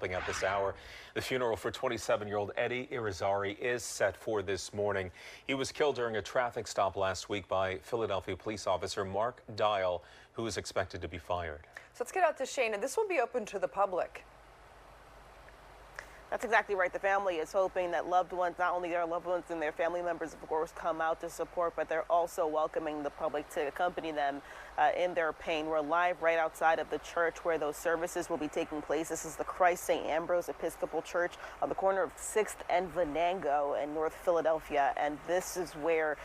helping out this hour. The funeral for 27-year-old Eddie Irizarry is set for this morning. He was killed during a traffic stop last week by Philadelphia police officer Mark Dial, who is expected to be fired. So let's get out to Shana. This will be open to the public. That's exactly right. The family is hoping that loved ones, not only their loved ones and their family members, of course, come out to support, but they're also welcoming the public to accompany them in their pain. We're live right outside of the church where those services will be taking place. This is the Christ St. Ambrose Episcopal Church on the corner of 6th and Venango in North Philadelphia. And this is where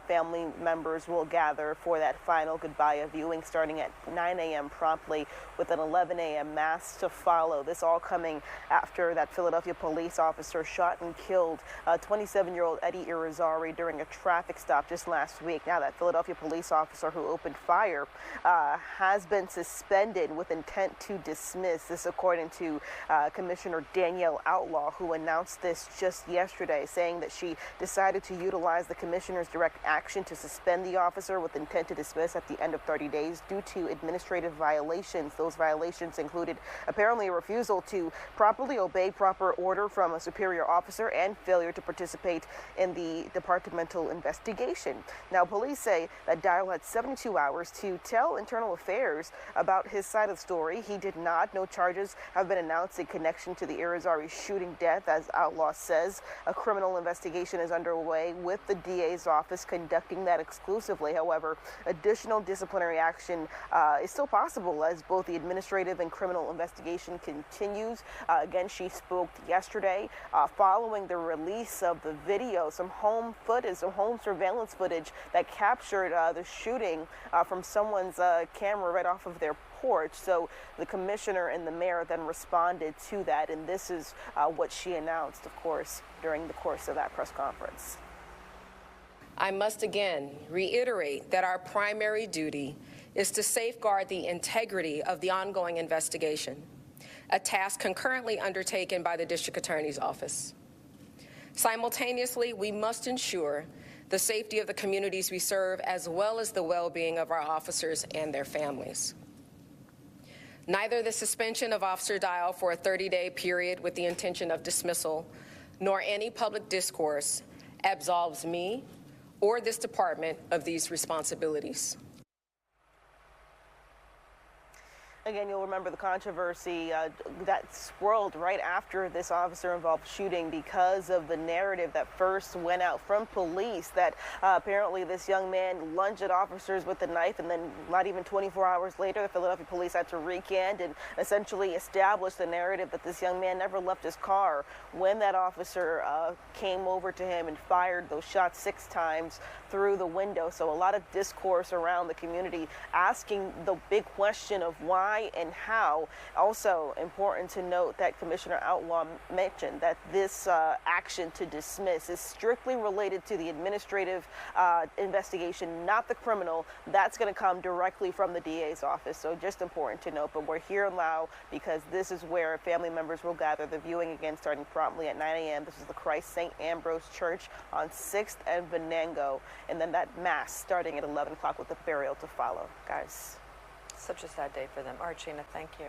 family members will gather for that final goodbye viewing starting at 9 a.m. promptly with an 11 a.m. mass to follow. This all coming after that Philadelphia police officer shot and killed 27-year-old Eddie Irizarry during a traffic stop just last week. Now, that Philadelphia police officer who opened fire has been suspended with intent to dismiss. This according to Commissioner Danielle Outlaw, who announced this just yesterday, saying that she decided to utilize the commissioner's direct action to suspend the officer with intent to dismiss at the end of 30 days due to administrative violations. Those violations included apparently a refusal to properly obey proper order from a superior officer and failure to participate in the departmental investigation. Now, police say that Dial had 72 hours to tell Internal Affairs about his side of the story. He did not. No charges have been announced in connection to the Irizarry shooting death. As Outlaw says, a criminal investigation is underway with the DA's office conducting that exclusively. However, additional disciplinary action is still possible as both the administrative and criminal investigation continues. Again, she spoke yesterday following the release of the video, some home surveillance footage that captured the shooting from someone's camera right off of their porch. So the commissioner and the mayor then responded to that, and this is what she announced, of course, during the course of that press conference. I must again reiterate that our primary duty is to safeguard the integrity of the ongoing investigation, a task concurrently undertaken by the District Attorney's Office. Simultaneously, we must ensure the safety of the communities we serve, as well as the well-being of our officers and their families. Neither the suspension of Officer Dial for a 30-day period with the intention of dismissal, nor any public discourse absolves me or this department of these responsibilities. Again, you'll remember the controversy that swirled right after this officer-involved shooting because of the narrative that first went out from police that apparently this young man lunged at officers with a knife, and then not even 24 hours later, the Philadelphia police had to recant and essentially establish the narrative that this young man never left his car when that officer came over to him and fired those shots 6 times through the window. So a lot of discourse around the community asking the big question of why and how. Also important to note that Commissioner Outlaw mentioned that this action to dismiss is strictly related to the administrative investigation, not the criminal. That's going to come directly from the DA's office. So just important to note, but we're here now because this is where family members will gather. The viewing again starting promptly at 9 a.m. This is the Christ St. Ambrose Church on 6th and Venango, and then that mass starting at 11 o'clock with the burial to follow. Guys. Such a sad day for them. Archina, thank you.